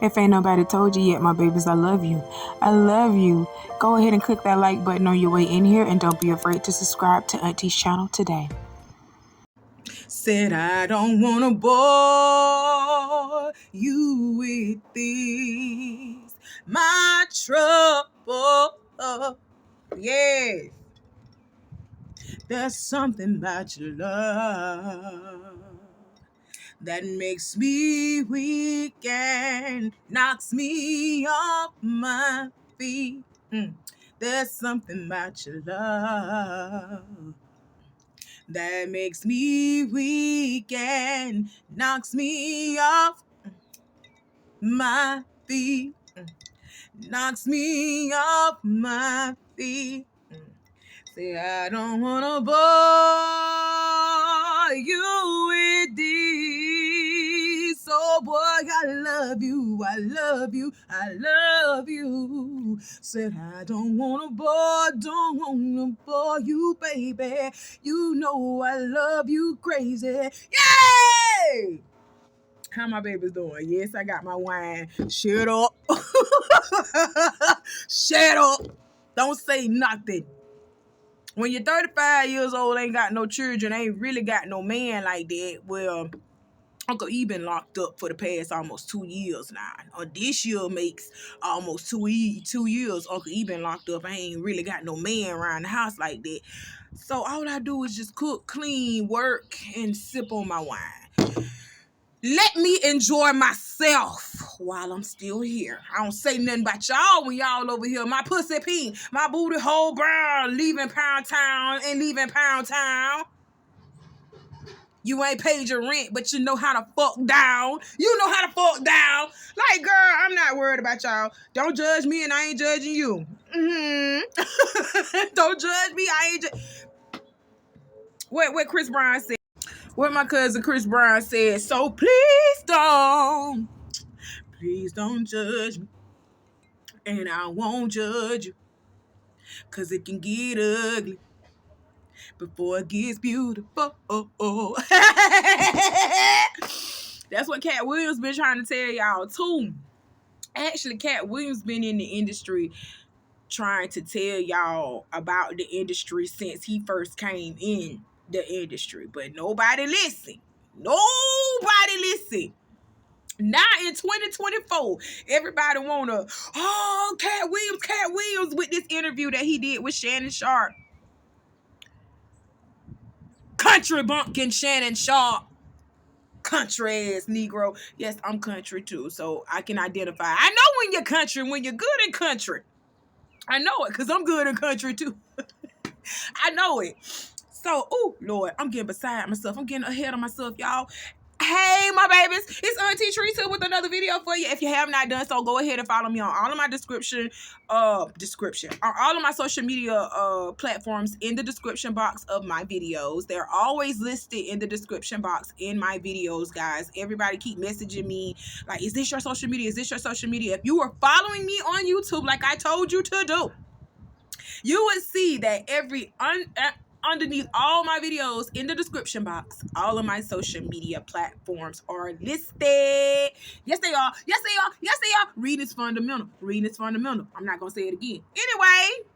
If ain't nobody told you yet, my babies, I love you. I love you. Go ahead and click that like button on your way in here, and don't be afraid to subscribe to Auntie's channel today. Said I don't want to bore you with these, my trouble. Yes. There's something about your love that makes me weak and knocks me off my feet. There's something about your love that makes me weak and knocks me off my feet. Knocks me off my feet. Say, I don't wanna bore you with these. So boy, I love you, I love you, I love you. Said I don't wanna bore you, baby. You know I love you crazy. Yay! How my babies doing? Yes, I got my wine. Shut up. Shut up. Don't say nothing. When you're 35 years old, ain't got no children, ain't really got no man like that, well, Uncle E been locked up for the past almost 2 years now. This year makes almost 2 years Uncle E been locked up. I ain't really got no man around the house like that. So all I do is just cook, clean, work, and sip on my wine. Let me enjoy myself while I'm still here. I don't say nothing about y'all when y'all over here. My pussy pee, my booty hole brown, leaving Pound Town and leaving Pound Town. You ain't paid your rent, but you know how to fuck down. You know how to fuck down. Like, girl, I'm not worried about y'all. Don't judge me and I ain't judging you. Don't judge me, I ain't What Chris Brown said. What my cousin Chris Brown said. So please don't judge me, and I won't judge you, cause it can get ugly before it gets beautiful. That's what Katt Williams been trying to tell y'all too. Actually, Katt Williams been in the industry trying to tell y'all about the industry since he first came in the industry, but nobody listen. Nobody listen. Now in 2024, everybody wanna, Katt Williams with this interview that he did with Shannon Sharp. Country bumpkin Shannon Sharp. Country ass Negro. Yes, I'm country too, so I can identify. I know when you're country, when you're good in country. I know it, because I'm good in country too. I know it. So, oh Lord, I'm getting beside myself. I'm getting ahead of myself, y'all. Hey, my babies, it's Auntie Trice here with another video for you. If you have not done so, go ahead and follow me on all of my on all of my social media platforms in the description box of my videos. They're always listed in the description box in my videos, guys. Everybody keep messaging me like, is this your social media? Is this your social media? If you are following me on YouTube like I told you to do, you would see that underneath all my videos in the description box, all of my social media platforms are listed. Yes, they are. Yes, they are. Yes, they are. Reading is fundamental. Reading is fundamental. I'm not going to say it again. Anyway,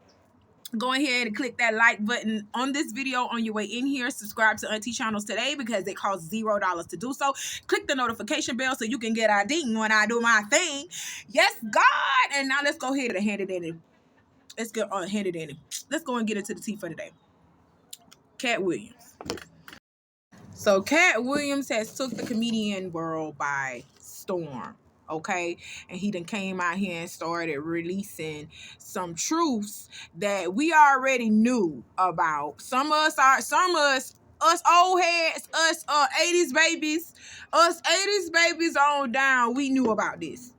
go ahead and click that like button on this video on your way in here. Subscribe to Auntie channels today because it costs $0 to do so. Click the notification bell so you can get a ding when I do my thing. Yes, God. And now let's go ahead and hand it in. Let's go hand it in. Let's go and get into the tea for today. Katt Williams. So Katt Williams has took the comedian world by storm, okay? And he done came out here and started releasing some truths that we already knew about. Some of us old heads, us 80s babies, on down, we knew about this.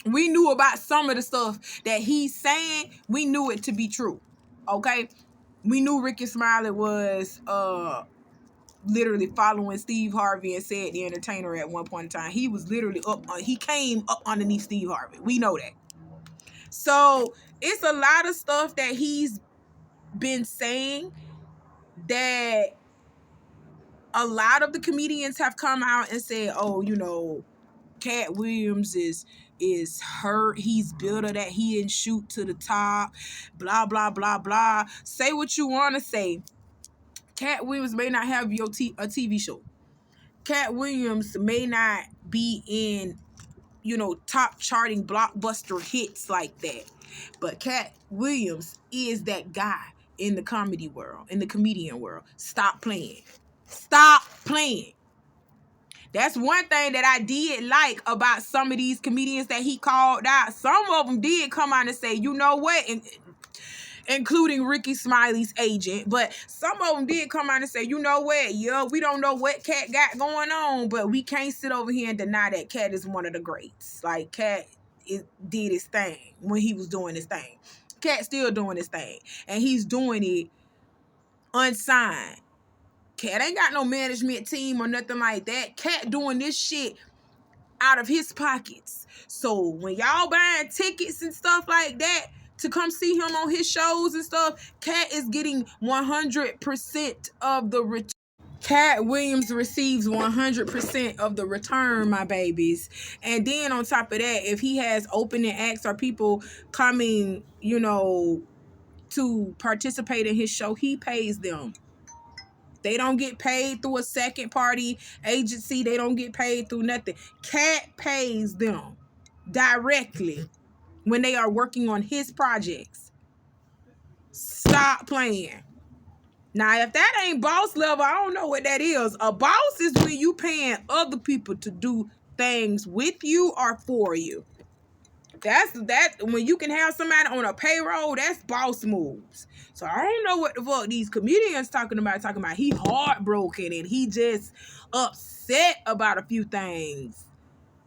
We knew about some of the stuff that he's saying. We knew it to be true, okay? We knew Ricky Smiley was literally following Steve Harvey and Said the Entertainer at one point in time. He was literally he came up underneath Steve Harvey. We know that. So it's a lot of stuff that he's been saying that a lot of the comedians have come out and said, oh, you know, Katt Williams is hurt. He's bitter that he didn't shoot to the top. Blah blah blah blah. Say what you want to say. Katt Williams may not have a TV show. Katt Williams may not be in, top charting blockbuster hits like that. But Katt Williams is that guy in the comedy world, in the comedian world. Stop playing. Stop playing. That's one thing that I did like about some of these comedians that he called out. Some of them did come out and say, you know what? Including Ricky Smiley's agent. But some of them did come out and say, you know what? Yeah, we don't know what Katt got going on, but we can't sit over here and deny that Katt is one of the greats. Like, Katt did his thing when he was doing his thing. Katt still doing his thing. And he's doing it unsigned. Katt ain't got no management team or nothing like that. Katt doing this shit out of his pockets. So when y'all buying tickets and stuff like that to come see him on his shows and stuff, Katt is getting 100% of the return. Katt Williams receives 100% of the return, my babies. And then on top of that, if he has opening acts or people coming, to participate in his show, he pays them. They don't get paid through a second party agency. They don't get paid through nothing. Katt pays them directly when they are working on his projects. Stop playing. Now, if that ain't boss level, I don't know what that is. A boss is when you paying other people to do things with you or for you. That's when you can have somebody on a payroll, that's boss moves. So I don't know what the fuck these comedians talking about he heartbroken and he just upset about a few things.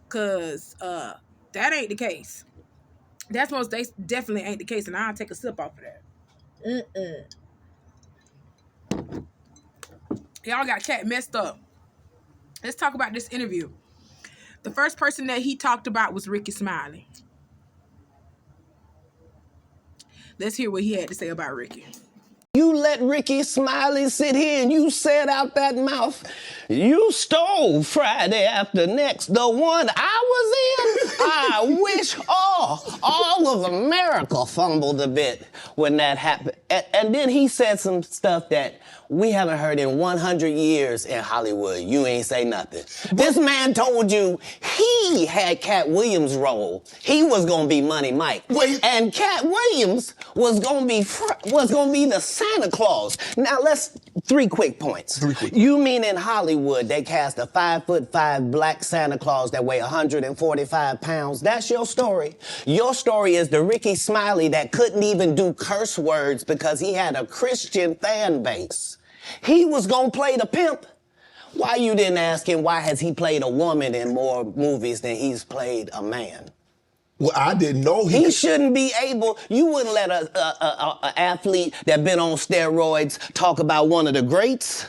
Cause that ain't the case. That's most definitely ain't the case, and I'll take a sip off of that. Y'all got Katt messed up. Let's talk about this interview. The first person that he talked about was Ricky Smiley. Let's hear what he had to say about Ricky. You let Ricky Smiley sit here and you said out that mouth, you stole Friday After Next, the one I was in. I wish all of America fumbled a bit when that happened. And then he said some stuff that we haven't heard in 100 years in Hollywood. You ain't say nothing. This man told you he had Katt Williams' role. He was gonna be Money Mike. And Katt Williams was gonna be the Santa Claus. Now three quick points. You mean in Hollywood they cast a 5'5" black Santa Claus that weigh 145 pounds? That's your story. Your story is the Ricky Smiley that couldn't even do curse words because he had a Christian fan base. He was gonna play the pimp. Why you didn't ask him why has he played a woman in more movies than he's played a man? Well, I didn't know he shouldn't be able. You wouldn't let a athlete that been on steroids talk about one of the greats.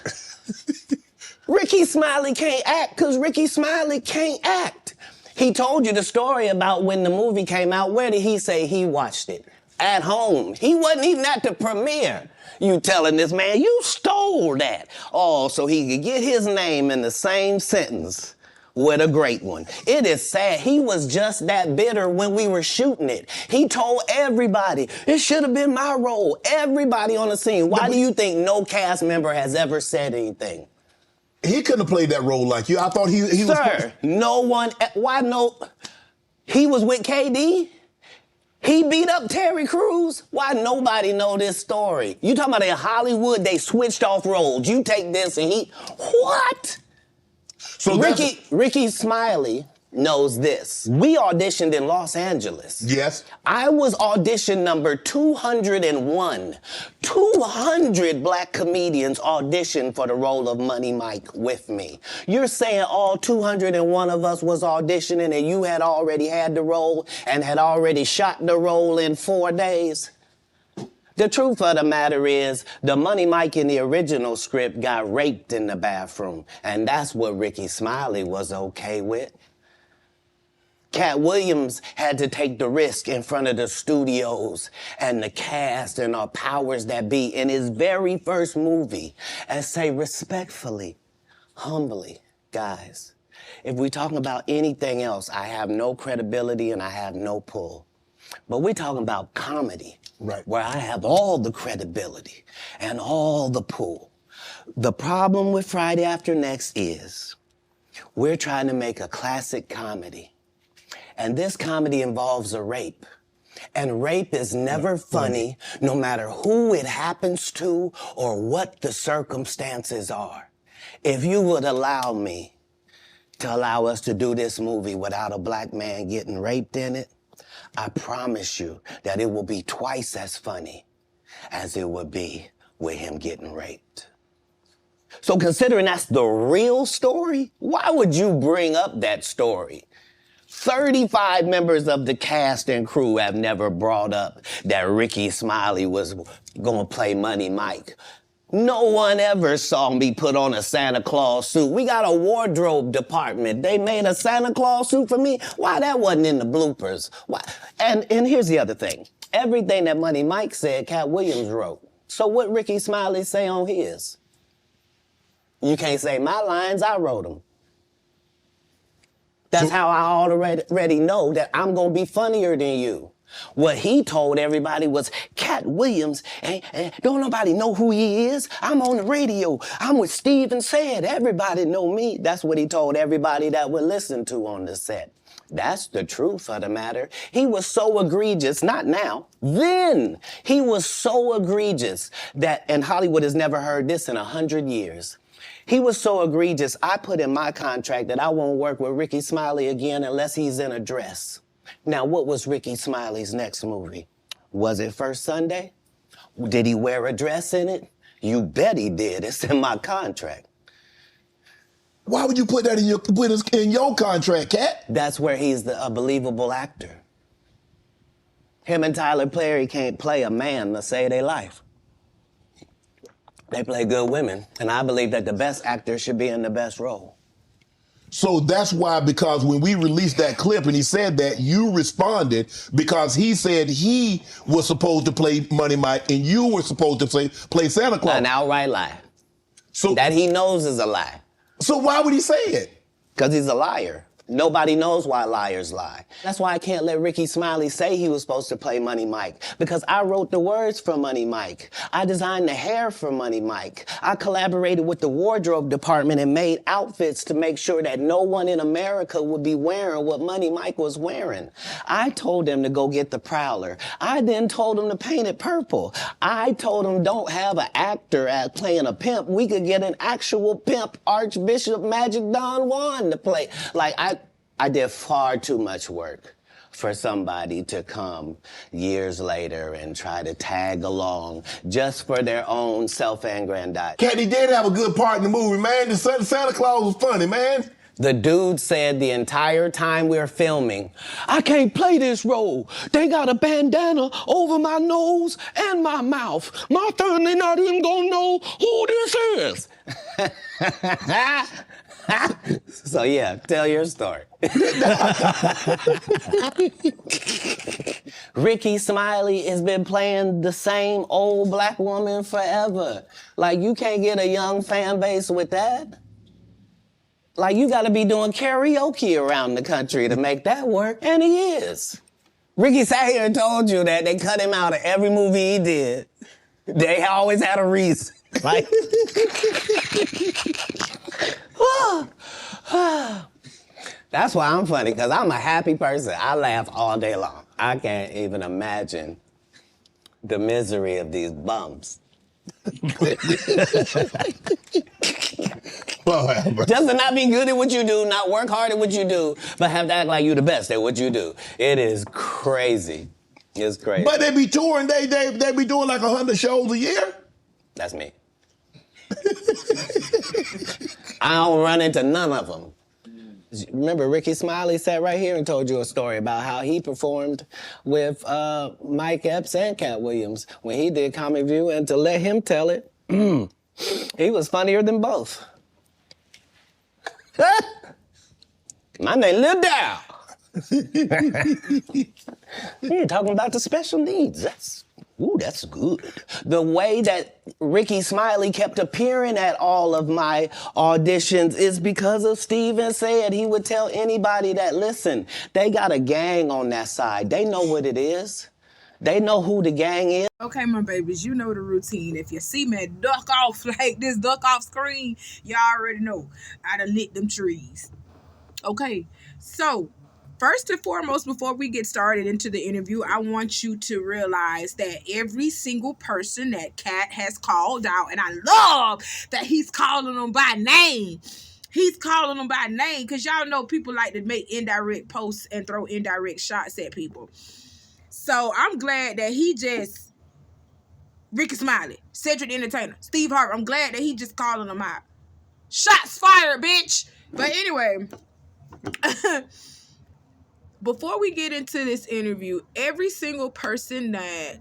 Ricky Smiley can't act because Ricky Smiley can't act. He told you the story about when the movie came out. Where did he say he watched it? At home. He wasn't even at the premiere. You telling this man, you stole that. Oh, so he could get his name in the same sentence with a great one. It is sad. He was just that bitter when we were shooting it. He told everybody, it should have been my role. Everybody on the scene. Why do you think no cast member has ever said anything? He couldn't have played that role like you. I thought he was... Sir, no one... Why no... He was with KD? He beat up Terry Crews? Why nobody know this story? You talking about in Hollywood, they switched off roles. You take this and he... What? So Ricky Smiley knows this. We auditioned in Los Angeles. Yes. I was audition number 201. 200 black comedians auditioned for the role of Money Mike with me. You're saying all 201 of us was auditioning and you had already had the role and had already shot the role in 4 days? The truth of the matter is, the Money Mike in the original script got raped in the bathroom, and that's what Ricky Smiley was okay with. Katt Williams had to take the risk in front of the studios and the cast and our powers that be in his very first movie and say respectfully, humbly, guys, If we talking about anything else, I have no credibility and I have no pull. But we're talking about comedy, right, where I have all the credibility and all the pull. The problem with Friday After Next is we're trying to make a classic comedy. And this comedy involves a rape. And rape is never funny, no matter who it happens to or what the circumstances are. If you would allow me to allow us to do this movie without a black man getting raped in it, I promise you that it will be twice as funny as it would be with him getting raped. So considering that's the real story, why would you bring up that story? 35 members of the cast and crew have never brought up that Ricky Smiley was gonna play Money Mike. No one ever saw me put on a Santa Claus suit. We got a wardrobe department. They made a Santa Claus suit for me. Why that wasn't in the bloopers? Why? And here's the other thing. Everything that Money Mike said, Katt Williams wrote. So what Ricky Smiley say on his? You can't say my lines, I wrote them. That's how I already know that I'm gonna be funnier than you. What he told everybody was, Katt Williams, and don't nobody know who he is. I'm on the radio. I'm with Steve and Said. Everybody know me. That's what he told everybody that would listen to on the set. That's the truth of the matter. He was so egregious, not now, then. He was so egregious that, and Hollywood has never heard this in 100 years. He was so egregious, I put in my contract that I won't work with Ricky Smiley again unless he's in a dress. Now, what was Ricky Smiley's next movie? Was it First Sunday? Did he wear a dress in it? You bet he did. It's in my contract. Why would you put that in your contract, Katt? That's where he's a believable actor. Him and Tyler Perry can't play a man to save their life. They play good women, and I believe that the best actor should be in the best role. So that's why, because when we released that clip and he said that, you responded because he said he was supposed to play Money Mike and you were supposed to play Santa Claus. An outright lie. So that he knows is a lie. So why would he say it? Because he's a liar. Nobody knows why liars lie. That's why I can't let Ricky Smiley say he was supposed to play Money Mike, because I wrote the words for Money Mike. I designed the hair for Money Mike. I collaborated with the wardrobe department and made outfits to make sure that no one in America would be wearing what Money Mike was wearing. I told them to go get the Prowler. I then told them to paint it purple. I told them don't have an actor playing a pimp. We could get an actual pimp, Archbishop Magic Don Juan, to play. Like, I did far too much work for somebody to come years later and try to tag along just for their own self-aggrandizement. Katt, he did have a good part in the movie, man. The Santa Claus was funny, man. The dude said the entire time we were filming, I can't play this role. They got a bandana over my nose and my mouth. My family not even gonna know who this is. So yeah, tell your story. Ricky Smiley has been playing the same old black woman forever. Like, you can't get a young fan base with that. Like, you gotta be doing karaoke around the country to make that work, and he is. Ricky sat here and told you that they cut him out of every movie he did. They always had a reason. Like, that's why I'm funny, because I'm a happy person. I laugh all day long. I can't even imagine the misery of these bums. Just to not be good at what you do, not work hard at what you do, but have to act like you the best at what you do. It is crazy. It's crazy. But they be touring, they be doing like 100 shows a year? That's me. I don't run into none of them. Remember, Ricky Smiley sat right here and told you a story about how he performed with Mike Epps and Katt Williams when he did Comic View, and to let him tell it, he was funnier than both. My name Lil Dow. You're talking about the special needs. Ooh, that's good. The way that Ricky Smiley kept appearing at all of my auditions is because of Steven said he would tell anybody that, listen, they got a gang on that side. They know what it is. They know who the gang is. Okay, my babies, you know the routine. If you see me duck off like this, duck off screen, y'all already know I done lit them trees. Okay, so first and foremost, before we get started into the interview, I want you to realize that every single person that Katt has called out, and I love that he's calling them by name. He's calling them by name because y'all know people like to make indirect posts and throw indirect shots at people. So I'm glad that he just, Ricky Smiley, Cedric the Entertainer, Steve Harvey, I'm glad that he just calling them out. Shots fired, bitch. But anyway, before we get into this interview, every single person that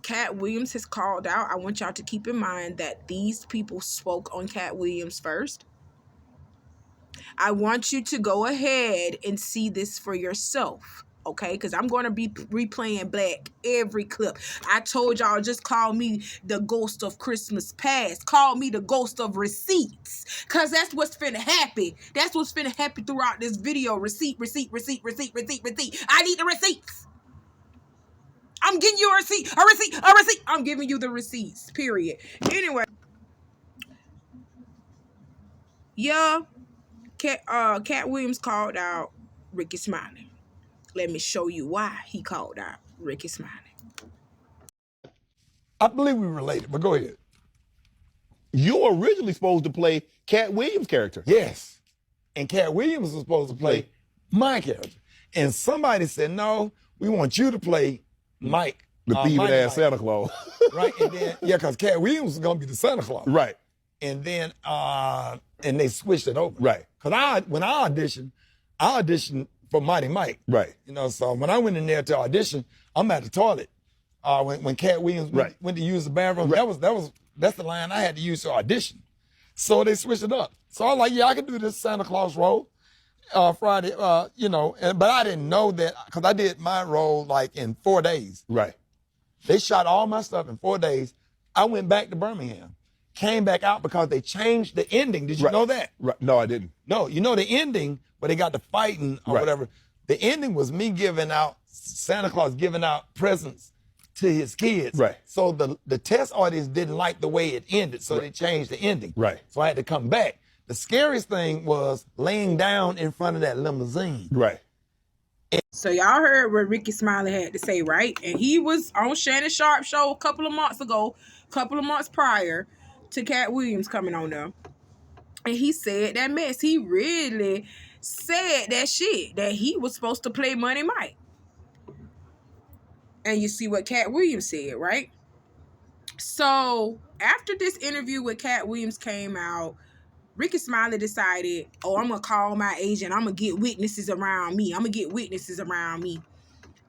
Katt Williams has called out, I want y'all to keep in mind that these people spoke on Katt Williams first. I want you to go ahead and see this for yourself, okay? Because I'm going to be replaying back every clip. I told y'all, just call me the ghost of Christmas past. Call me the ghost of receipts. Because that's what's finna happen. That's what's finna happen throughout this video. Receipt. I need the receipts. I'm getting you a receipt. A receipt. I'm giving you the receipts, period. Anyway. Yeah. Katt Williams called out Ricky Smiley. Let me show you why he called out Ricky Smiley. I believe we related, but go ahead. You were originally supposed to play Katt Williams' character. Yes. And Katt Williams was supposed to play my character. And somebody said, no, we want you to play Mike. The thieving ass Santa Claus. Right. And then, yeah, because Katt Williams was going to be the Santa Claus. Right. And then, and they switched it over. Right. Because when I auditioned for Mighty Mike. Right. You know, so when I went in there to audition, I'm at the toilet. When Katt Williams went to use the bathroom, that's the line I had to use to audition. So they switched it up. So I was like, yeah, I can do this Santa Claus role Friday, you know, but I didn't know that because I did my role like in 4 days. Right. They shot all my stuff in 4 days. I went back to Birmingham, came back out because they changed the ending. Did you know that? Right. No, I didn't. No, you know the ending where they got the fighting or whatever. The ending was me giving out, Santa Claus giving out presents to his kids. Right. So the test audience didn't like the way it ended, so they changed the ending. Right. So I had to come back. The scariest thing was laying down in front of that limousine. Right. So y'all heard what Ricky Smiley had to say, right? And he was on Shannon Sharp's show a couple of months prior to Katt Williams coming on there. And he said that mess. He really said that shit, that he was supposed to play Money Mike. And you see what Katt Williams said, right? So after this interview with Katt Williams came out, Ricky Smiley decided, oh, I'm going to call my agent. I'm going to get witnesses around me.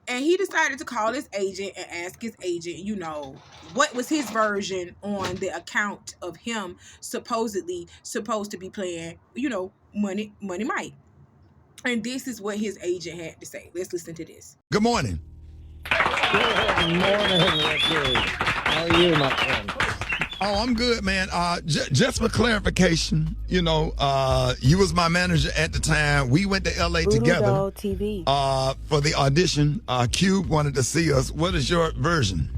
And he decided to call his agent and ask his agent, you know, what was his version on the account of him supposedly supposed to be playing, you know, Money Mike. And this is what his agent had to say. Let's listen to this. Good morning. Good morning, Ricky. How are you, my friend? Oh, I'm good, man. Just for clarification, you know, you was my manager at the time. We went to LA together TV. For the audition. Cube wanted to see us. What is your version?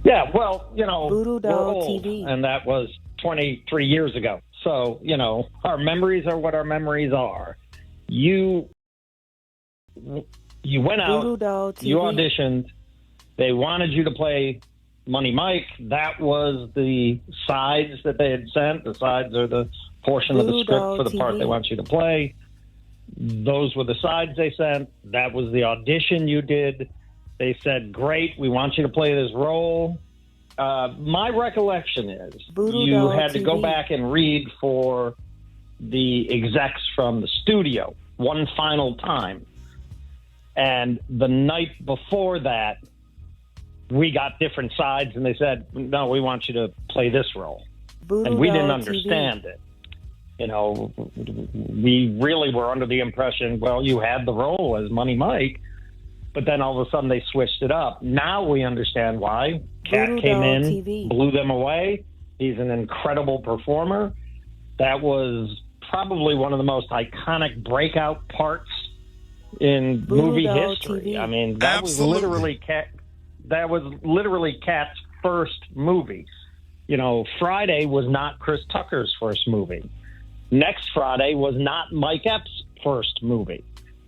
Yeah, well, you know, Voodoo we're Doll old, TV. and that was 23 years ago. So, you know, our memories are what our memories are. You went out, Voodoo Doll TV. you auditioned, they wanted you to play Money Mike. That was the sides that they had sent. The sides are the portion of the Voodoo script Doll for the part TV. they want you to play. Those were the sides they sent. That was the audition you did. They said, great, we want you to play this role. My recollection is Voodoo you Doll had to go TV. back and read for the execs from the studio one final time. And the night before that, we got different sides, and they said, no, we want you to play this role. Voodoo And we Doll didn't TV. understand it. You know, we really were under the impression, well, you had the role as Money Mike, But then all of a sudden they switched it up. Now we understand why. Katt Voodoo came Doll in, TV. blew them away. He's an incredible performer. That was probably one of the most iconic breakout parts in Voodoo movie Doll history. TV. I mean, that Absolutely. was literally Katt's first movie. You know, Friday was not Chris Tucker's first movie. Next Friday was not Mike Epps' first movie.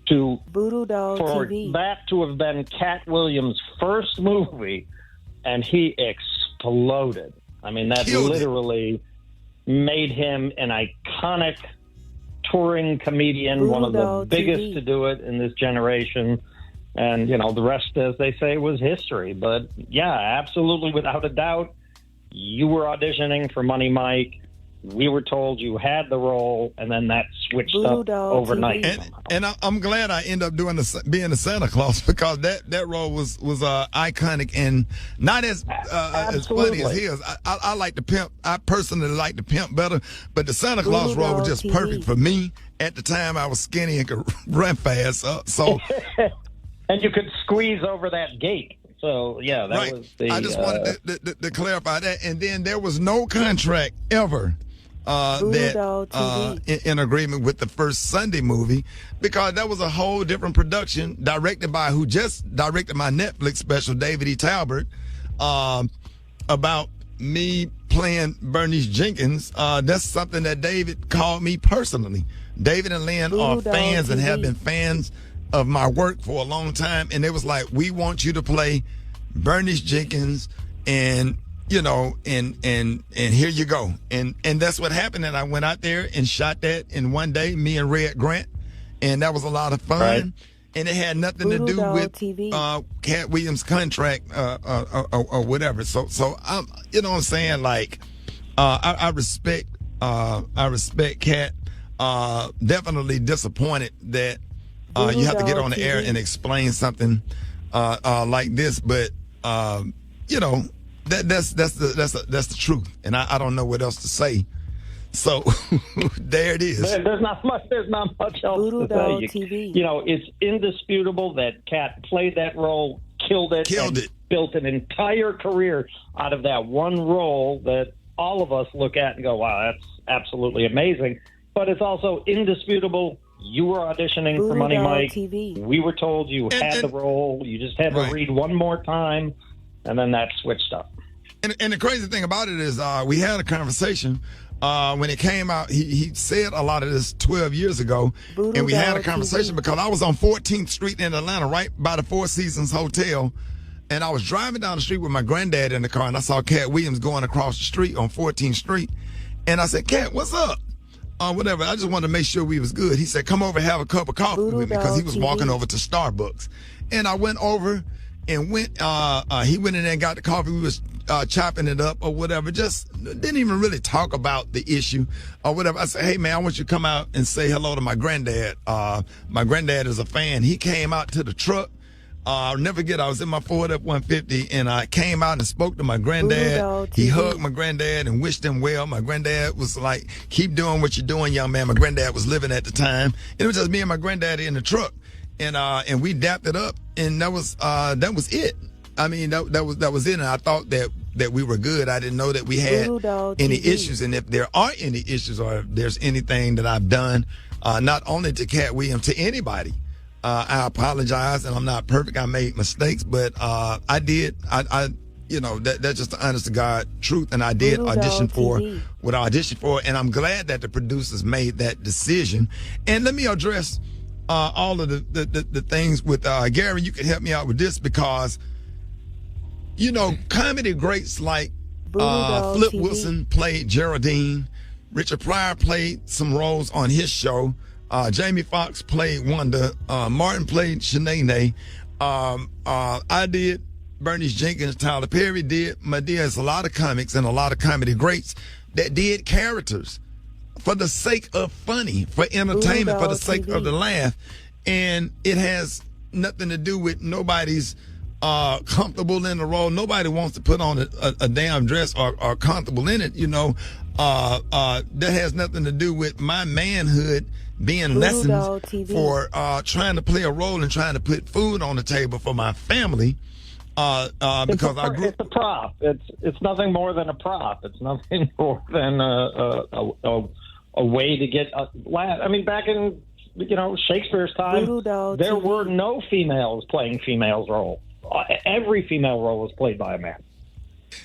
Voodoo Doll For TV. that to have been Katt Williams' first movie, and he exploded. I mean, that Killed it. literally made him an iconic touring comedian, Voodoo one of the Doll biggest TV. to do it in this generation. And, you know, the rest, as they say, was history. But, yeah, absolutely, without a doubt, you were auditioning for Money Mike. We were told you had the role, and then that switched Voodoo up Doll overnight. TV. And I'm glad I ended up being the Santa Claus, because that role was iconic and not as funny as his. I like the pimp. I personally like the pimp better, but the Santa Claus Voodoo role was Doll just TV. perfect for me. At the time, I was skinny and could run fast, so And you could squeeze over that gate. So, yeah, that right. was the... I just wanted to clarify that. And then there was no contract ever Voodoo Doll TV. in agreement with the first Sunday movie, because that was a whole different production directed by who just directed my Netflix special, David E. Talbert, about me playing Bernice Jenkins. That's something that David called me personally. David and Lynn are Voodoo Doll fans and have TV. been fans of my work for a long time, and it was like, we want you to play Bernice Jenkins, and you know, and here you go, and that's what happened. And I went out there and shot that in one day, me and Red Grant, and that was a lot of fun. Right. And it had nothing Voodoo to do Doll with TV. Katt Williams' contract or whatever. So I'm, you know what I'm saying? Like, I respect Katt. Definitely disappointed that you have to get Doll on the air TV. and explain something like this, but you know, that's the truth, and I don't know what else to say. So there it is. There's not much else Voodoo to Doll say. TV. You know, it's indisputable that Katt played that role, killed it, and built an entire career out of that one role that all of us look at and go, wow, that's absolutely amazing. But it's also indisputable you were auditioning for Voodoo Money Doll Mike. TV. We were told you had the role. You just had to Right. read one more time, and then that switched up. And the crazy thing about it is, we had a conversation when it came out. He said a lot of this 12 years ago, Voodoo and we had a Doll conversation TV. because I was on 14th Street in Atlanta, right by the Four Seasons Hotel, and I was driving down the street with my granddad in the car, and I saw Katt Williams going across the street on 14th Street, and I said, "Katt, what's up?" Whatever. I just wanted to make sure we was good. He said, "Come over and have a cup of coffee Voodoo with me," because he Doll was TV. walking over to Starbucks, and I went over and went. He went in there and got the coffee. We was chopping it up or whatever. Just didn't even really talk about the issue or whatever. I said, "Hey man, I want you to come out and say hello to my granddad. My granddad is a fan." He came out to the truck. I'll never forget, I was in my Ford F-150, and I came out and spoke to my Voodoo granddad. Doll He TV. hugged my granddad and wished him well. My granddad was like, "Keep doing what you're doing, young man." My granddad was living at the time. It was just me and my granddaddy in the truck, and we dapped it up, and that was it. I mean, that was it, and I thought that we were good. I didn't know that we had Voodoo Doll any TV. issues, and if there are any issues or if there's anything that I've done, not only to Katt Williams, to anybody, I apologize, and I'm not perfect. I made mistakes, but I did. You know, that's just the honest to God truth, and I did Voodoo audition Doll for TV. what I auditioned for, and I'm glad that the producers made that decision. And let me address all of the things with Gary. You can help me out with this, because you know, comedy greats like Voodoo Doll Flip TV. Wilson played Geraldine. Richard Pryor played some roles on his show. Jamie Foxx played Wanda. Martin played Shanae. I did Bernice Jenkins. Tyler Perry did Madea. There's a lot of comics and a lot of comedy greats that did characters for the sake of funny, for entertainment, for the Doll sake TV. of the laugh. And it has nothing to do with nobody's comfortable in the role. Nobody wants to put on a damn dress or comfortable in it, you know. that has nothing to do with my manhood being lessened for trying to play a role and trying to put food on the table for my family. Because it's a prop. It's nothing more than a prop. It's nothing more than a way to get a laugh. I mean, back in Shakespeare's time, there were no females playing females' role. Every female role was played by a man.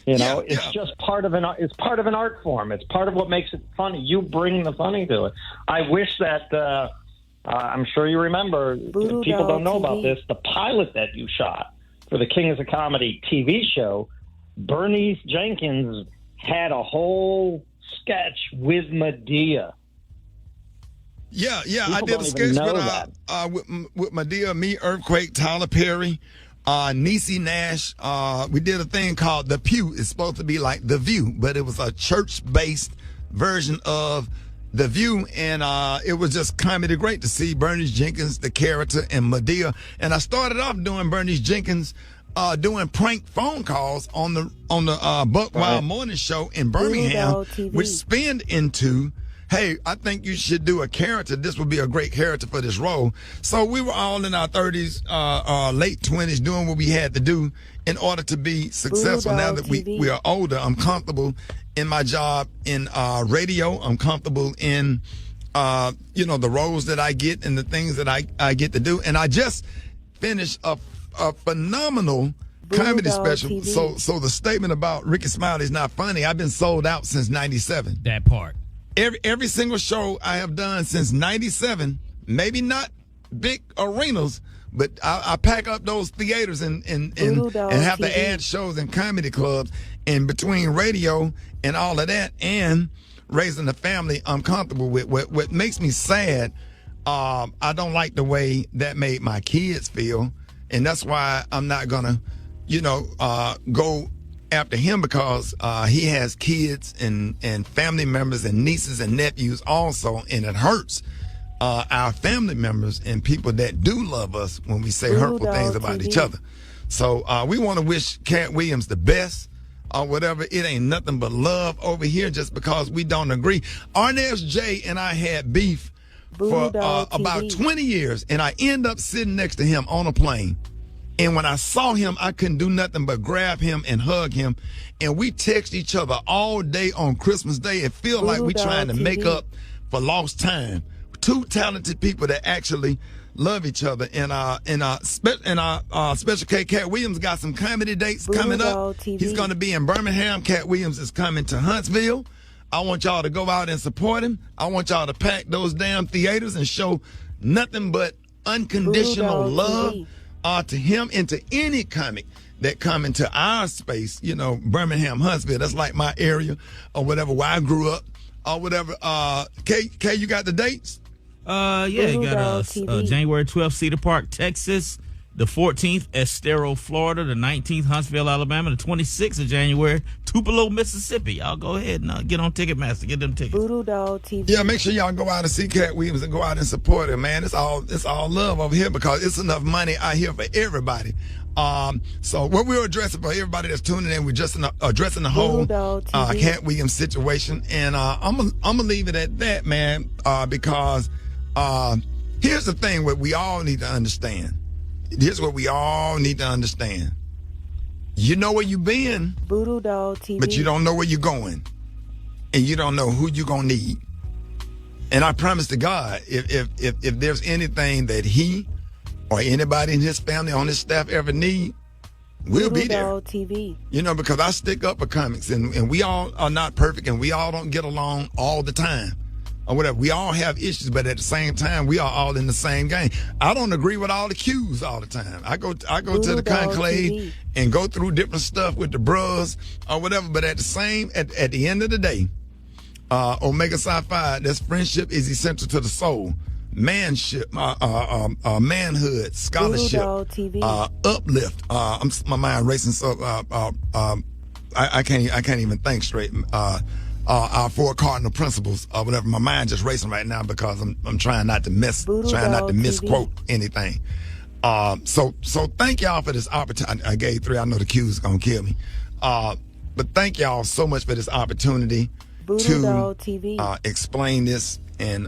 It's just part of an art form. It's part of what makes it funny. You bring the funny to it. I wish that I'm sure you remember. People don't know about this. The pilot that you shot for the Kings of Comedy TV show, Bernice Jenkins had a whole sketch with Medea. Yeah, I did a sketch with Medea, me, Earthquake, Tyler Perry, Niecy Nash. We did a thing called The Pew. It's supposed to be like The View, but it was a church-based version of The View, and it was just comedy great to see Bernice Jenkins, the character, and Medea. And I started off doing Bernice Jenkins doing prank phone calls on the Buck Wild Morning Show in Birmingham, which spinned into, hey, I think you should do a character. This would be a great character for this role. So we were all in our 30s, late 20s, doing what we had to do in order to be successful. Now that we are older, I'm comfortable in my job in radio. I'm comfortable in, the roles that I get and the things that I get to do. And I just finished a phenomenal comedy special. So the statement about Ricky Smiley is not funny. I've been sold out since 97. That part. Every single show I have done since 97, maybe not big arenas, but I pack up those theaters and have to add shows in comedy clubs. And between radio and all of that and raising a family, I'm comfortable with. What makes me sad, I don't like the way that made my kids feel. And that's why I'm not going to, go after him, because he has kids and family members and nieces and nephews also, and it hurts our family members and people that do love us when we say hurtful things about each other. So we want to wish Katt Williams the best or whatever. It ain't nothing but love over here just because we don't agree. Arnez J and I had beef for about 20 years, and I end up sitting next to him on a plane. And when I saw him, I couldn't do nothing but grab him and hug him. And we text each other all day on Christmas Day. It feels like we trying to make up for lost time. Two talented people that actually love each other. And Special K, Katt Williams got some comedy dates coming up. He's going to be in Birmingham. Katt Williams is coming to Huntsville. I want y'all to go out and support him. I want y'all to pack those damn theaters and show nothing but unconditional love to him and to any comic that come into our space, Birmingham, Huntsville. That's like my area or whatever, where I grew up or whatever. K, you got the dates? You got January 12th, Cedar Park, Texas. The 14th, Estero, Florida. The 19th, Huntsville, Alabama. The 26th of January, Tupelo, Mississippi. Y'all go ahead and get on Ticketmaster. Get them tickets. Voodoo Dog TV. Yeah, make sure y'all go out and see Katt Williams and go out and support him, man. It's all love over here because it's enough money out here for everybody. So what we're addressing for everybody that's tuning in, we're just addressing the whole Katt Williams situation. And I'm gonna leave it at that, man, because here's the thing what we all need to understand. Here's what we all need to understand. You know where you've been, Voodoo Dog TV, but you don't know where you're going. And you don't know who you're going to need. And I promise to God, if there's anything that he or anybody in his family, on his staff ever need, we'll be there. Dog TV. Because I stick up for comics, and we all are not perfect, and we all don't get along all the time. Or whatever. We all have issues, but at the same time, we are all in the same game. I don't agree with all the cues all the time. I go to the conclave and go through different stuff with the bros or whatever, but at the end of the day, Omega Psi Phi, that's friendship is essential to the soul. Manship, manhood, scholarship, uplift. My mind racing, so I can't even think straight. Our 4 cardinal principles or whatever. My mind just racing right now because I'm trying not to misquote anything. So thank y'all for this opportunity. I gave 3. I know the Q's gonna kill me. But thank y'all so much for this opportunity. Voodoo Doll TV. explain this and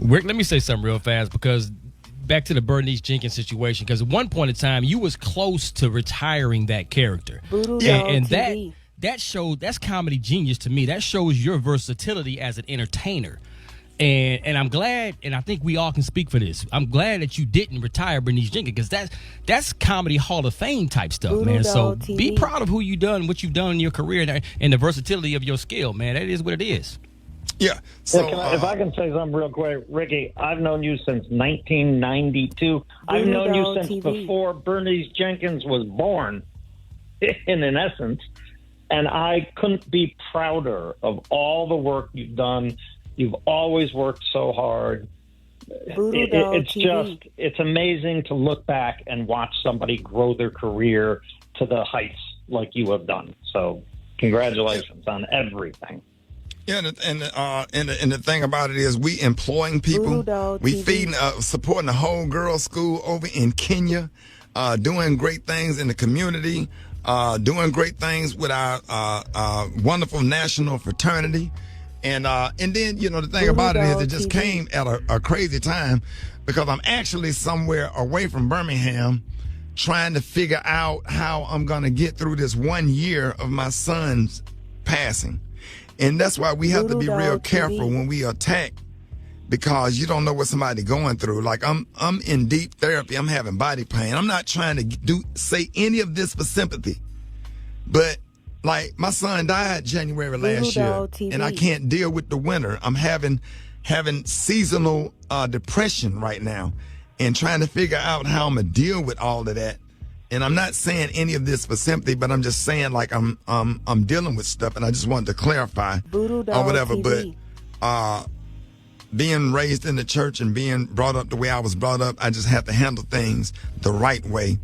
Rick, let me say something real fast because back to the Bernice Jenkins situation, because at one point in time you was close to retiring that character. Voodoo Doll and TV. that's comedy genius to me. That shows your versatility as an entertainer. And I'm glad, and I think we all can speak for this. I'm glad that you didn't retire Bernice Jenkins because that's comedy Hall of Fame type stuff, Voodoo man. Doll So TV. be proud of who you done, what you've done in your career, and the versatility of your skill, man. That is what it is. Yeah. So if I can say something real quick, Ricky, I've known you since 1992. I've Voodoo known you Doll since TV. before Bernice Jenkins was born, in essence. And I couldn't be prouder of all the work you've done. You've always worked so hard. Voodoo Doll It's TV. it's amazing to look back and watch somebody grow their career to the heights like you have done. So congratulations on everything. Yeah, and the thing about it is we employing people. Voodoo Doll We TV. feeding, supporting the whole girls' school over in Kenya, doing great things in the community, doing great things with our wonderful national fraternity. And then, the thing Voodoo about it is Doll it just TV. came at a crazy time because I'm actually somewhere away from Birmingham trying to figure out how I'm going to get through this 1 year of my son's passing. And that's why we have to be Voodoo real Doll careful TV. when we attack because you don't know what somebody going through. Like I'm in deep therapy. I'm having body pain. I'm not trying to say any of this for sympathy, but like my son died January last year, Doll TV. and I can't deal with the winter. I'm having seasonal depression right now, and trying to figure out how I'm gonna deal with all of that. And I'm not saying any of this for sympathy, but I'm just saying like I'm dealing with stuff, and I just wanted to clarify Voodoo Doll or whatever. TV. But being raised in the church and being brought up the way I was brought up, I just have to handle things the right way.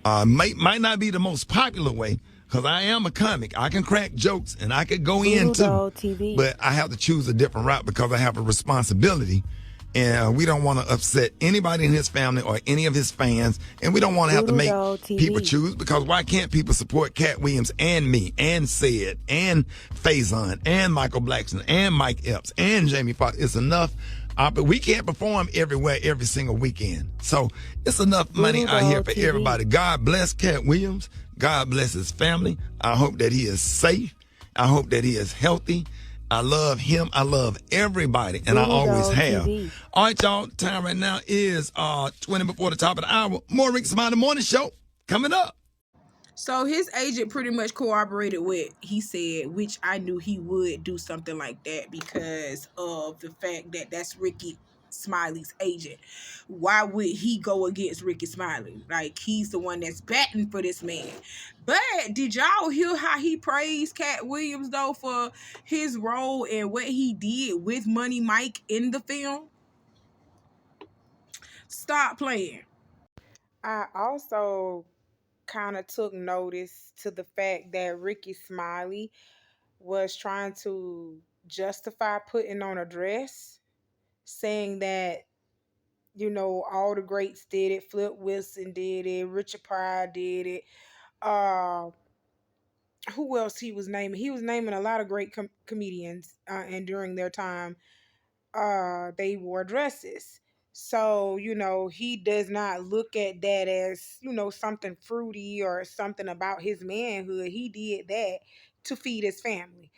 Might not be the most popular way. Because I am a comic. I can crack jokes and I could go in Voodoo Doll too. TV. But I have to choose a different route because I have a responsibility. And we don't want to upset anybody in his family or any of his fans. And we don't want to have to Voodoo make Doll TV. people choose because why can't people support Katt Williams and me and Sid and Faison and Michael Blackson and Mike Epps and Jamie Foxx? It's enough. But we can't perform everywhere every single weekend. So it's enough money Voodoo out here Doll for TV. everybody. God bless Katt Williams. God bless his family. I hope that he is safe. I hope that he is healthy. I love him. I love everybody, and I Voodoo always Doll have. TV. All right, y'all. The time right now is 20 before the top of the hour. More Rick Smiley Morning Show coming up. So his agent pretty much cooperated with, he said, which I knew he would do something like that because of the fact that that's Ricky Smiley's agent. Why would he go against Ricky Smiley? Like, he's the one that's batting for this man. But did y'all hear how he praised Katt Williams, though, for his role and what he did with Money Mike in the film? Stop playing. I also kind of took notice to the fact that Ricky Smiley was trying to justify putting on a dress, saying that, all the greats did it. Flip Wilson did it. Richard Pryor did it. Uh, who else he was naming? He was naming a lot of great comedians, and during their time, they wore dresses. So, he does not look at that as, something fruity or something about his manhood. He did that to feed his family.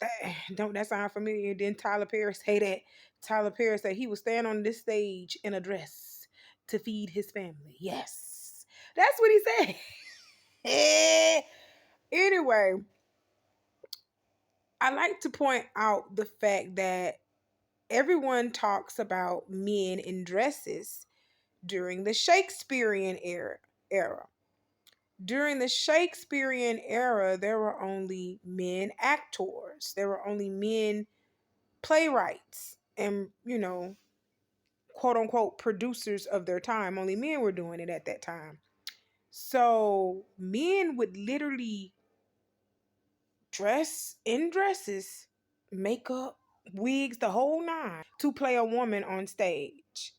That don't that sound familiar? Didn't Tyler Perry say that? Tyler Perry said he would stand on this stage in a dress to feed his family. Yes. That's what he said. Anyway, I like to point out the fact that everyone talks about men in dresses during the Shakespearean era. During the Shakespearean era, there were only men actors. There were only men playwrights and, quote unquote producers of their time. Only men were doing it at that time. So men would literally dress in dresses, makeup, wigs, the whole nine, to play a woman on stage.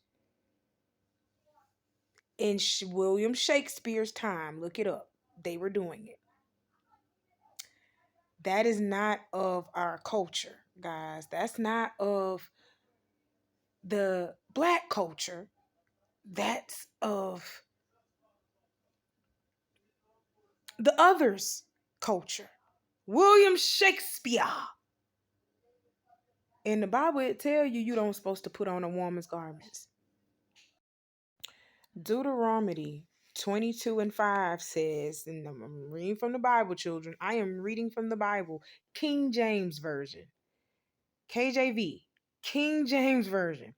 In William Shakespeare's time, look it up. They were doing it. That is not of our culture, guys. That's not of the Black culture. That's of the others' culture. William Shakespeare. In the Bible, it tell you don't supposed to put on a woman's garments. Deuteronomy 22:5 says, and I'm reading from the Bible, children. I am reading from the Bible, King James Version, KJV, King James Version.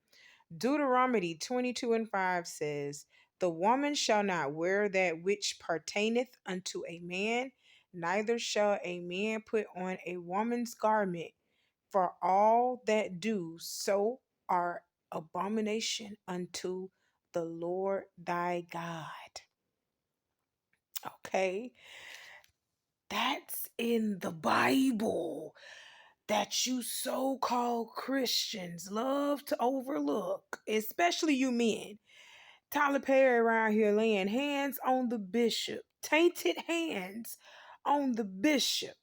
Deuteronomy 22:5 says, "The woman shall not wear that which pertaineth unto a man, neither shall a man put on a woman's garment, for all that do so are abomination unto the Lord thy God." Okay, that's in the Bible that you so-called Christians love to overlook, especially you men. Tyler Perry around here laying hands on the bishop, tainted hands on the bishop,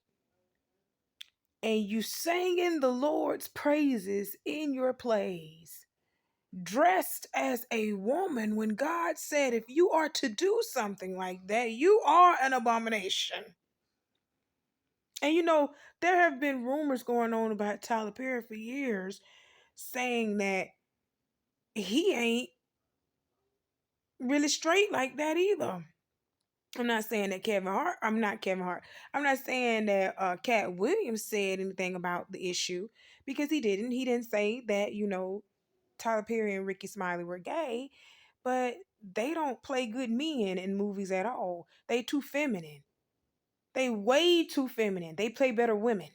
and you singing the Lord's praises in your plays, dressed as a woman, when God said if you are to do something like that, you are an abomination. And you know, there have been rumors going on about Tyler Perry for years saying that he ain't really straight like that either. I'm not saying that I'm not saying that Katt Williams said anything about the issue, because he didn't. He didn't say that, Tyler Perry and Ricky Smiley were gay, but they don't play good men in movies at all. They too feminine. They way too feminine. They play better women.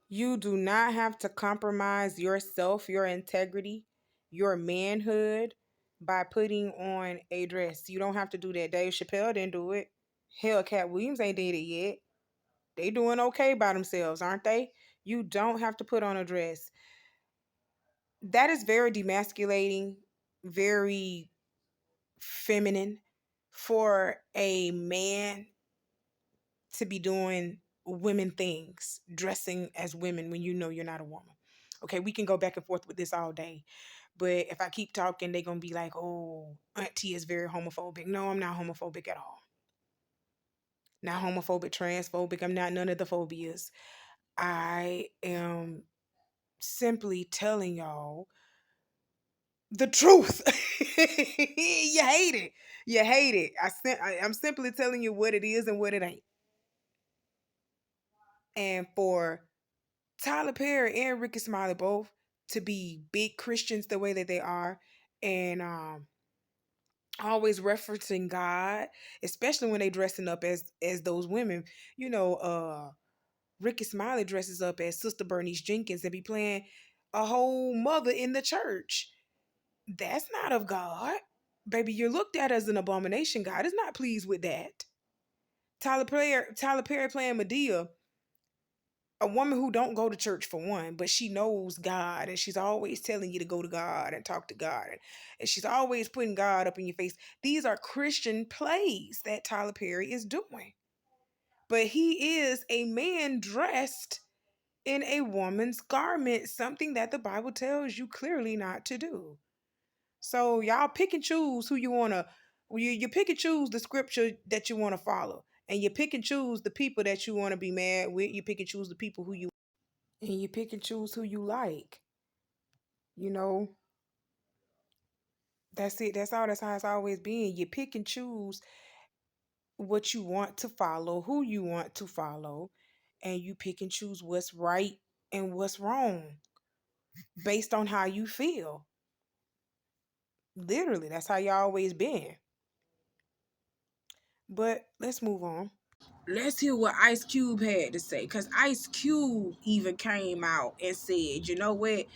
You do not have to compromise yourself, your integrity, your manhood by putting on a dress. You don't have to do that. Dave Chappelle didn't do it. Hell, Katt Williams ain't did it yet. They doing okay by themselves, aren't they? You don't have to put on a dress. That is very demasculating, very feminine for a man to be doing women things, dressing as women when you know you're not a woman. Okay, we can go back and forth with this all day. But if I keep talking, they're going to be like, oh, Auntie is very homophobic. No, I'm not homophobic at all. Not homophobic, transphobic. I'm not none of the phobias. I am simply telling y'all the truth. You hate it. You hate it. I'm simply telling you what it is and what it ain't. And for Tyler Perry and Ricky Smiley both to be big Christians the way that they are, and always referencing God, especially when they dressing up as those women. Ricky Smiley dresses up as Sister Bernice Jenkins and be playing a whole mother in the church. That's not of God. Baby, you're looked at as an abomination. God is not pleased with that. Tyler Perry playing Medea, a woman who don't go to church for one, but she knows God, and she's always telling you to go to God and talk to God, and she's always putting God up in your face. These are Christian plays that Tyler Perry is doing. But he is a man dressed in a woman's garment, something that the Bible tells you clearly not to do. So y'all pick and choose who you want to, you pick and choose the scripture that you want to follow. And you pick and choose the people that you want to be mad with. You pick and choose the people and you pick and choose who you like. That's it. That's all. That's how it's always been. You pick and choose what you want to follow, who you want to follow, and you pick and choose what's right and what's wrong based on how you feel. Literally, that's how you always been. But let's move on. Let's hear what Ice Cube had to say, because Ice Cube even came out and said, you know what?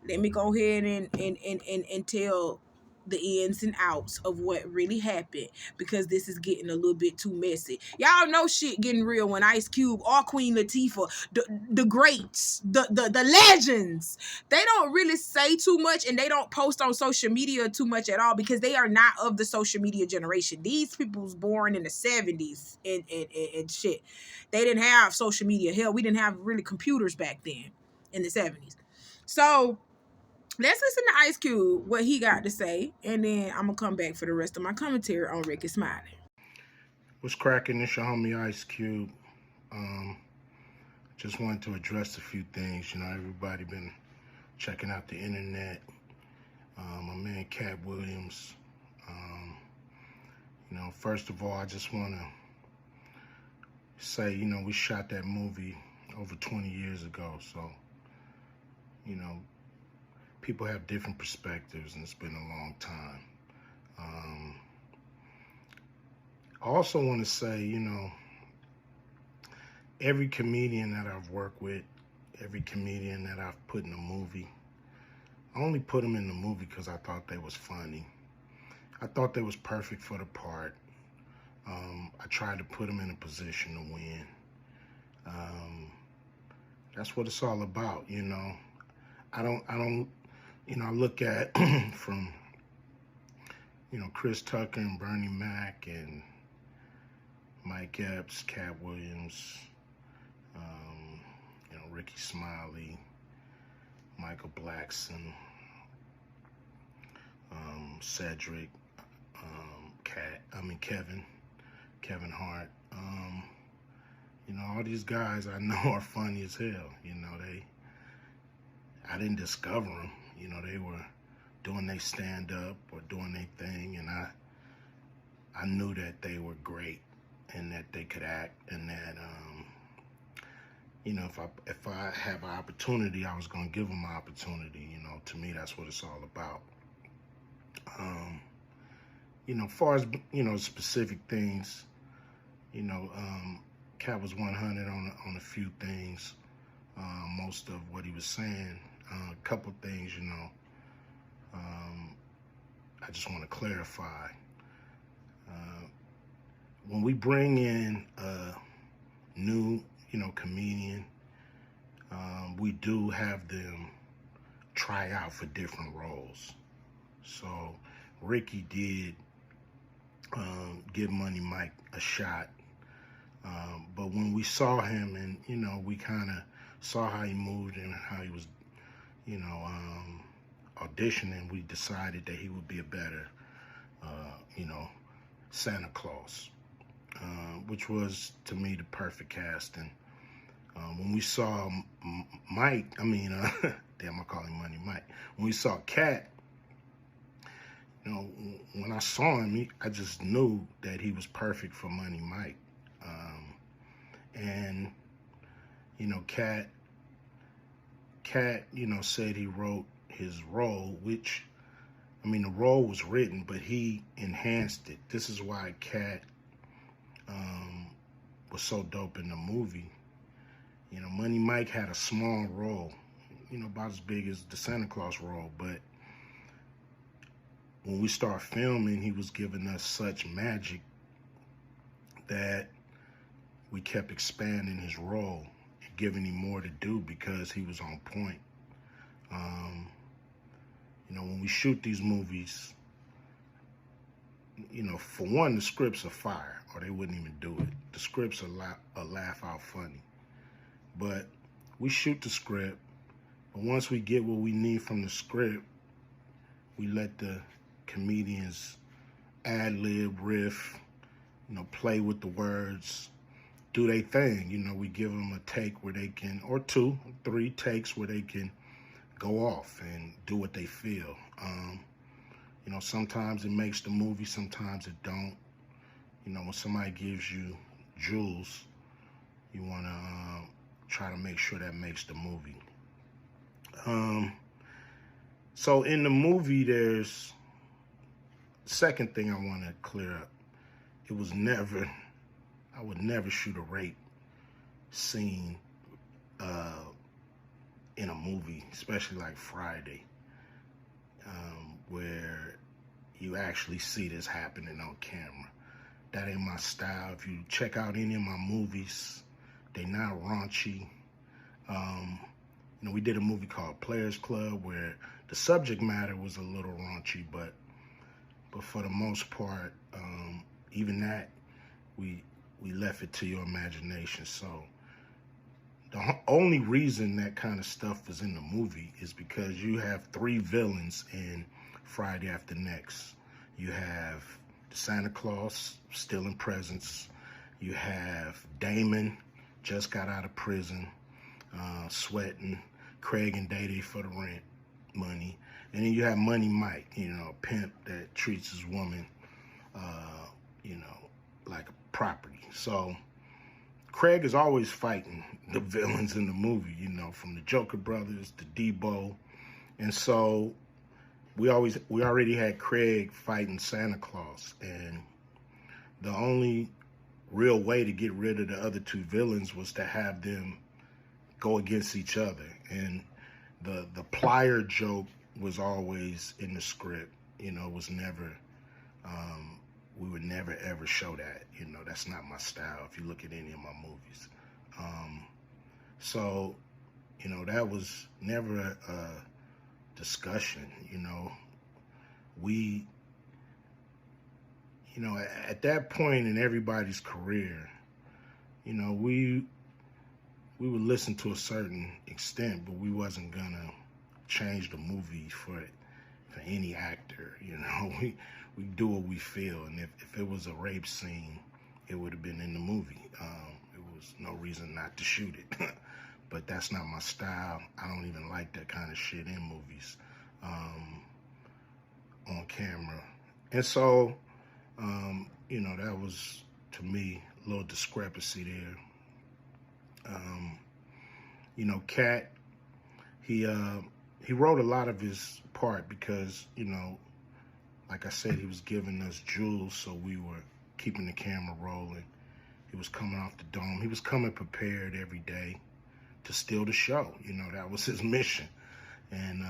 Let me go ahead and tell the ins and outs of what really happened, because this is getting a little bit too messy. Y'all know shit getting real when Ice Cube or Queen Latifah, the greats, the legends, they don't really say too much, and they don't post on social media too much at all, because they are not of the social media generation. These people was born in the 70s and shit. They didn't have social media. Hell, we didn't have really computers back then in the 70s. So let's listen to Ice Cube, what he got to say, and then I'm going to come back for the rest of my commentary on Ricky Smiley. What's cracking? It's your homie Ice Cube. Just wanted to address a few things. You know, everybody been checking out the internet. My man Katt Williams. You know, first of all, I just want to say, you know, we shot that movie over 20 years ago. So, you know, people have different perspectives, and it's been a long time. I also want to say, you know, every comedian that I've worked with, every comedian that I've put in a movie, I only put them in the movie because I thought they was funny. I thought they was perfect for the part. I tried to put them in a position to win. That's what it's all about, you know. I don't, you know, I look at from, you know, Chris Tucker and Bernie Mac and Mike Epps, Katt Williams, you know, Ricky Smiley, Michael Blackson, Cedric, Kevin Hart. You know, all these guys I know are funny as hell. You know, I didn't discover them. You know, they were doing their stand-up or doing their thing, and I knew that they were great and that they could act, and that, you know, if I have an opportunity, I was going to give them an opportunity. You know, to me, that's what it's all about. You know, as far as, you know, specific things, you know, Katt was 100 on a few things. Most of what he was saying, a couple things, you know, I just want to clarify. When we bring in a new, you know, comedian, we do have them try out for different roles. So Ricky did give Money Mike a shot. But when we saw him and, you know, we kind of saw how he moved and how he was, you know, auditioning, we decided that he would be a better, you know, Santa Claus, which was, to me, the perfect casting. When we saw Mike, damn, I call him Money Mike. When we saw Katt, you know, when I saw him, I just knew that he was perfect for Money Mike. And, you know, Katt, you know, said he wrote his role, which, I mean, the role was written, but he enhanced it. This is why Katt was so dope in the movie. You know, Money Mike had a small role, you know, about as big as the Santa Claus role, but when we start filming, he was giving us such magic that we kept expanding his role and giving him more to do because he was on point. You know, when we shoot these movies, you know, for one, the scripts are fire, or they wouldn't even do it. The scripts are laugh out funny. But we shoot the script, but once we get what we need from the script, we let the comedians ad-lib, riff, you know, play with the words, do their thing. You know, we give them a take where they can, or 2, 3 takes where they can go off and do what they feel. You know, sometimes it makes the movie, sometimes it don't. You know, when somebody gives you jewels, you want to try to make sure that makes the movie. So in the movie, there's second thing I want to clear up. It was never, I would never shoot a rape scene in a movie, especially like Friday, where you actually see this happening on camera. That ain't my style. If you check out any of my movies, they not raunchy. We did a movie called Players Club where the subject matter was a little raunchy, but for the most part, even that, we left it to your imagination. So the only reason that kind of stuff is in the movie is because you have 3 villains in Friday After Next. You have the Santa Claus stealing presents. You have Damon, just got out of prison, sweating Craig and Day for the rent money. And then you have Money Mike, a pimp that treats his woman, like a property. So Craig is always fighting the villains in the movie, from the Joker brothers to Debo. And so we already had Craig fighting Santa Claus. And the only real way to get rid of the other 2 villains was to have them go against each other. And the plier joke was always in the script. It was never, we would never ever show that. That's not my style if you look at any of my movies. So, that was never a discussion. We, at that point in everybody's career, we would listen to a certain extent, but we wasn't gonna change the movie for any actor. We do what we feel, and if it was a rape scene, it would have been in the movie. There was no reason not to shoot it. But that's not my style. I don't even like that kind of shit in movies, on camera. And so, that was, to me, a little discrepancy there. Katt, he wrote a lot of his part because, like I said, he was giving us jewels, so we were keeping the camera rolling. He was coming off the dome. He was coming prepared every day to steal the show. That was his mission. And,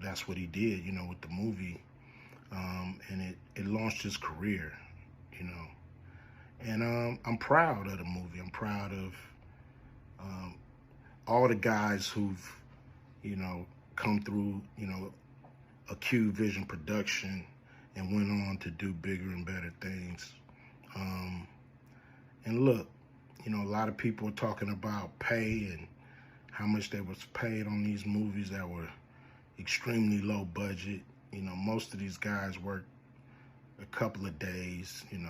that's what he did, with the movie. And it launched his career, And I'm proud of the movie. I'm proud of all the guys who've, come through, a Q Vision production and went on to do bigger and better things. And look, a lot of people are talking about pay and how much they was paid on these movies that were extremely low budget. Most of these guys work a couple of days, and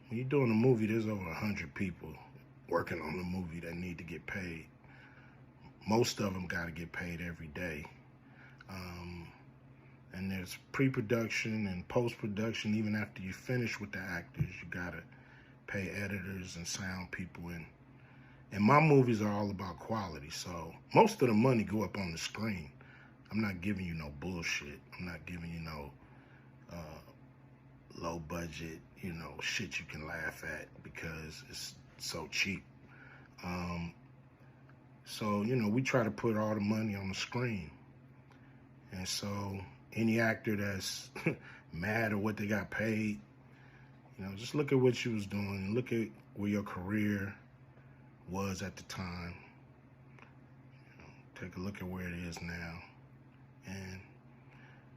when you're doing a movie, there's over 100 people working on the movie that need to get paid. Most of them got to get paid every day. And there's pre-production and post-production. Even after you finish with the actors, you got to pay editors and sound people. And my movies are all about quality, so most of the money go up on the screen. I'm not giving you no bullshit. I'm not giving you no low budget, shit you can laugh at because it's so cheap. So, we try to put all the money on the screen. And so any actor that's mad at what they got paid, just look at what you was doing. Look at where your career was at the time. Take a look at where it is now. And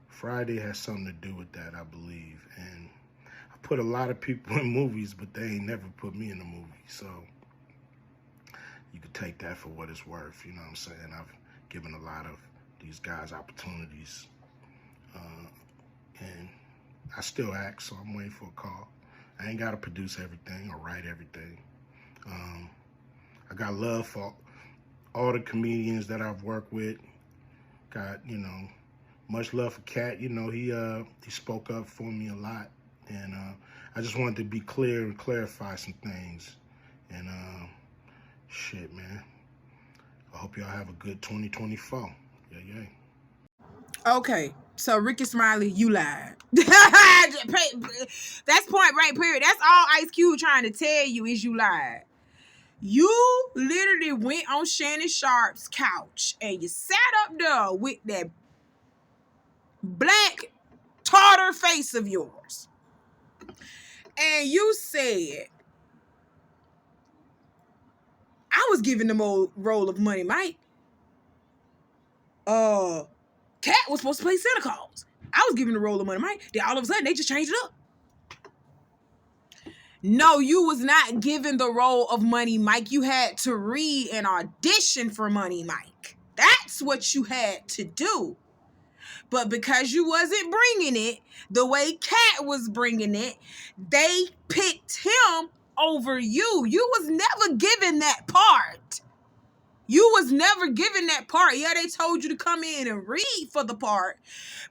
Friday has something to do with that, I believe. And I put a lot of people in movies, but they ain't never put me in a movie. So you could take that for what it's worth. You know what I'm saying? I've given a lot of these guys opportunities. And I still act, so I'm waiting for a call. I ain't got to produce everything or write everything. I got love for all the comedians that I've worked with. Got, much love for Katt. He spoke up for me a lot. And I just wanted to be clear and clarify some things. And shit, man. I hope y'all have a good 2024. Yeah. Okay, so Ricky Smiley, you lied. That's point right, period. That's all Ice Cube trying to tell you is you lied. You literally went on Shannon Sharp's couch and you sat up there with that black tartar face of yours. And you said, I was giving the role of Money Mike. Katt was supposed to play Santa Claus. I was giving the role of Money Mike. Then all of a sudden, they just changed it up. No, you was not given the role of Money Mike. You had to read and audition for Money Mike. That's what you had to do. But because you wasn't bringing it the way Katt was bringing it, they picked him over you. You was never given that part. You was never given that part. Yeah, they told you to come in and read for the part,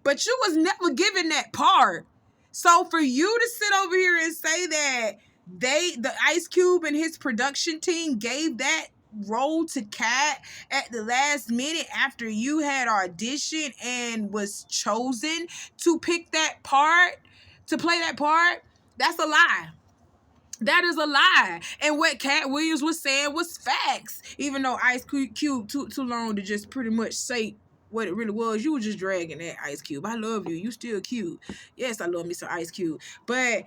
but you was never given that part. So for you to sit over here and say that the Ice Cube and his production team gave that role to Katt at the last minute after you had auditioned and was chosen to pick that part, to play that part, that's a lie. That is a lie. And what Katt Williams was saying was facts. Even though Ice Cube too long to just pretty much say what it really was, you were just dragging that Ice Cube. I love you. You still cute. Yes, I love me some Ice Cube. But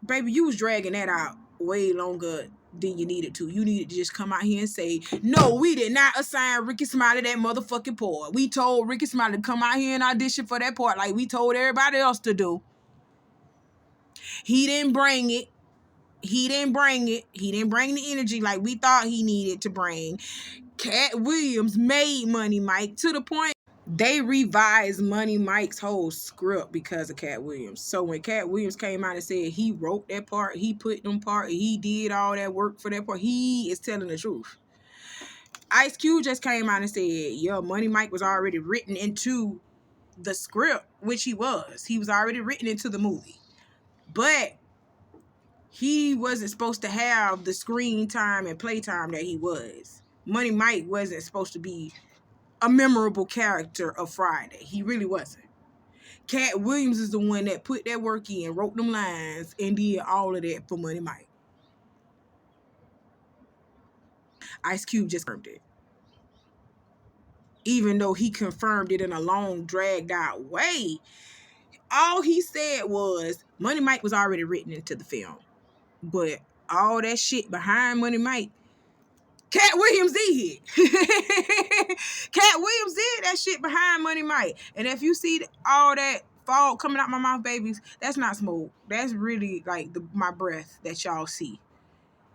baby, you was dragging that out way longer than you needed to. You needed to just come out here and say, no, we did not assign Ricky Smiley that motherfucking part. We told Ricky Smiley to come out here and audition for that part like we told everybody else to do. He didn't bring it. He didn't bring it. He didn't bring the energy like we thought he needed to bring. Katt Williams made Money Mike to the point they revised Money Mike's whole script because of Katt Williams. So when Katt Williams came out and said he wrote that part, he put them part, he did all that work for that part, he is telling the truth. Ice Cube just came out and said, yeah, Money Mike was already written into the script, which he was. He was already written into the movie. But he wasn't supposed to have the screen time and playtime that he was. Money Mike wasn't supposed to be a memorable character of Friday. He really wasn't. Katt Williams is the one that put that work in, wrote them lines, and did all of that for Money Mike. Ice Cube just confirmed it. Even though he confirmed it in a long, dragged out way, all he said was Money Mike was already written into the film. But all that shit behind Money Mike, Katt Williams did. Katt Williams did that shit behind Money Mike. And if you see all that fog coming out my mouth, babies, that's not smoke. That's really like my breath that y'all see.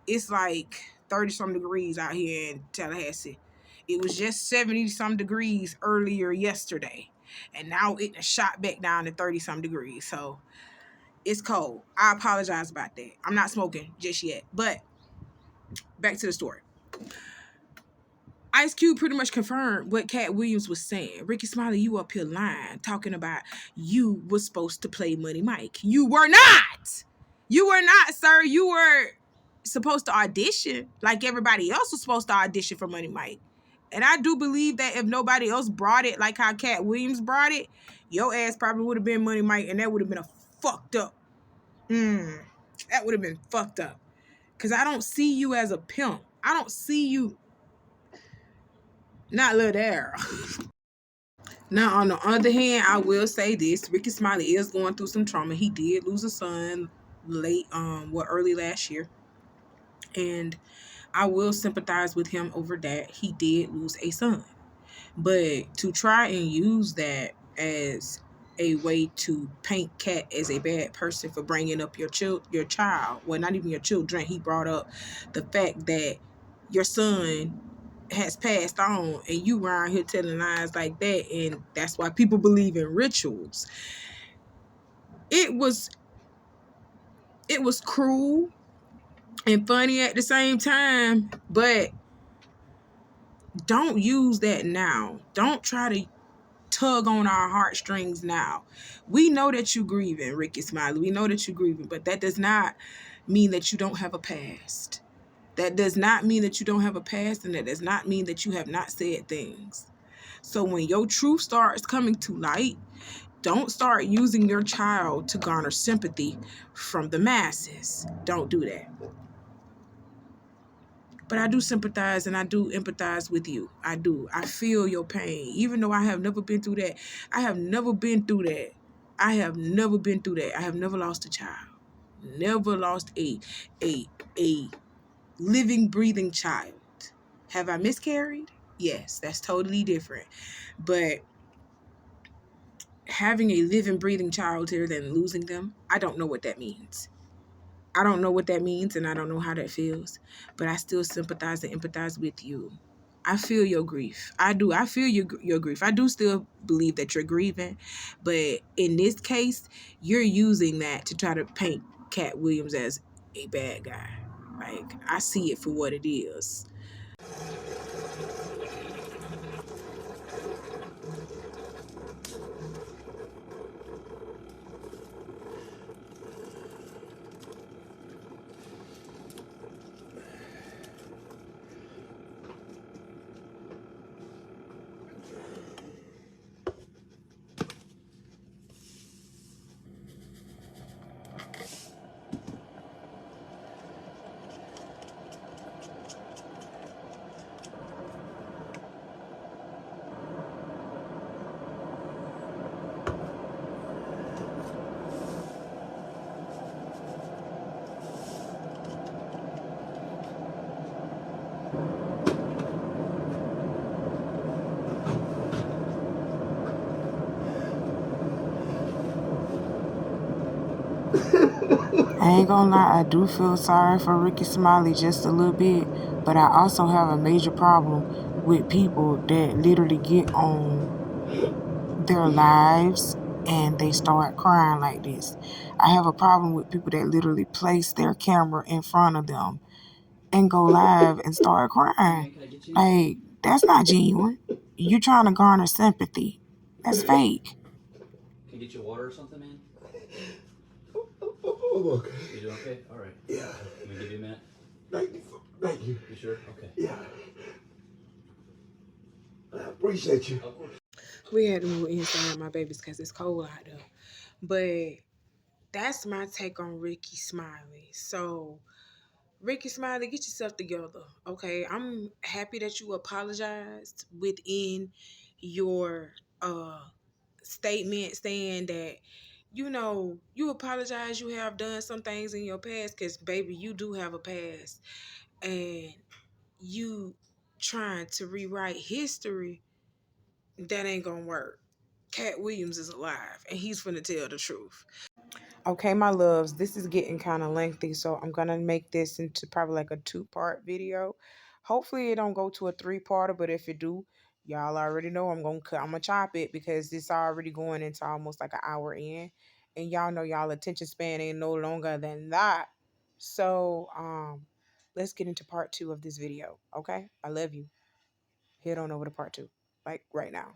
It's like 30-some degrees out here in Tallahassee. It was just 70-some degrees earlier yesterday. And now it shot back down to 30-some degrees. So it's cold. I apologize about that. I'm not smoking just yet. But back to the story. Ice Cube pretty much confirmed what Katt Williams was saying. Ricky Smiley, you up here lying, talking about you was supposed to play Money Mike. You were not. You were not, sir. You were supposed to audition like everybody else was supposed to audition for Money Mike. And I do believe that if nobody else brought it like how Katt Williams brought it, your ass probably would have been Money Mike, and that would have been a fucked up. That would have been fucked up. Because I don't see you as a pimp. I don't see you. Not Lil Daryl. Now, on the other hand, I will say this. Ricky Smiley is going through some trauma. He did lose a son early last year. And I will sympathize with him over that. He did lose a son. But to try and use that as a way to paint Katt as a bad person for bringing up your child, well, not even your children. He brought up the fact that your son has passed on and you around here telling lies like that, and that's why people believe in rituals. It was cruel and funny at the same time, but don't use that now. Don't try to tug on our heartstrings now. We know that you're grieving, Ricky Smiley. We know that you're grieving, but that does not mean that you don't have a past. That does not mean that you don't have a past, and that does not mean that you have not said things. So when your truth starts coming to light, don't start using your child to garner sympathy from the masses. Don't do that. But I do sympathize and I do empathize with you. I do. I feel your pain. Even though I have never been through that. I have never been through that. I have never been through that. I have never lost a child. Never lost a living, breathing child. Have I miscarried? Yes, that's totally different. But having a living, breathing child here than losing them, I don't know what that means. I don't know what that means and I don't know how that feels, but I still sympathize and empathize with you. I feel your grief. I do. I feel your grief. I do still believe that you're grieving, but in this case, you're using that to try to paint Katt Williams as a bad guy. Like, I see it for what it is. I ain't gonna lie, I do feel sorry for Ricky Smiley just a little bit, but I also have a major problem with people that literally get on their lives and they start crying like this. I have a problem with people that literally place their camera in front of them and go live and start crying. Like, that's not genuine. You trying to garner sympathy. That's fake. Can I get you water or something, man? Oh, okay. You doing okay? All right. Yeah. Can we give you a minute? Thank you. Thank you. You sure? Okay. Yeah. I appreciate you. Of course. We had to move inside my babies because it's cold out there. But that's my take on Ricky Smiley. So, Ricky Smiley, get yourself together, okay? I'm happy that you apologized within your statement saying that, you apologize, you have done some things in your past, because, baby, you do have a past. And you trying to rewrite history, that ain't gonna work. Katt Williams is alive, and he's finna tell the truth. Okay, my loves, this is getting kind of lengthy, so I'm gonna make this into probably like a 2-part video. Hopefully it don't go to a 3-parter, but if it do, y'all already know I'm gonna chop it, because it's already going into almost like an hour in, and y'all know y'all attention span ain't no longer than that. So let's get into part 2 of this video. Okay, I love you. Head on over to part 2, like right now.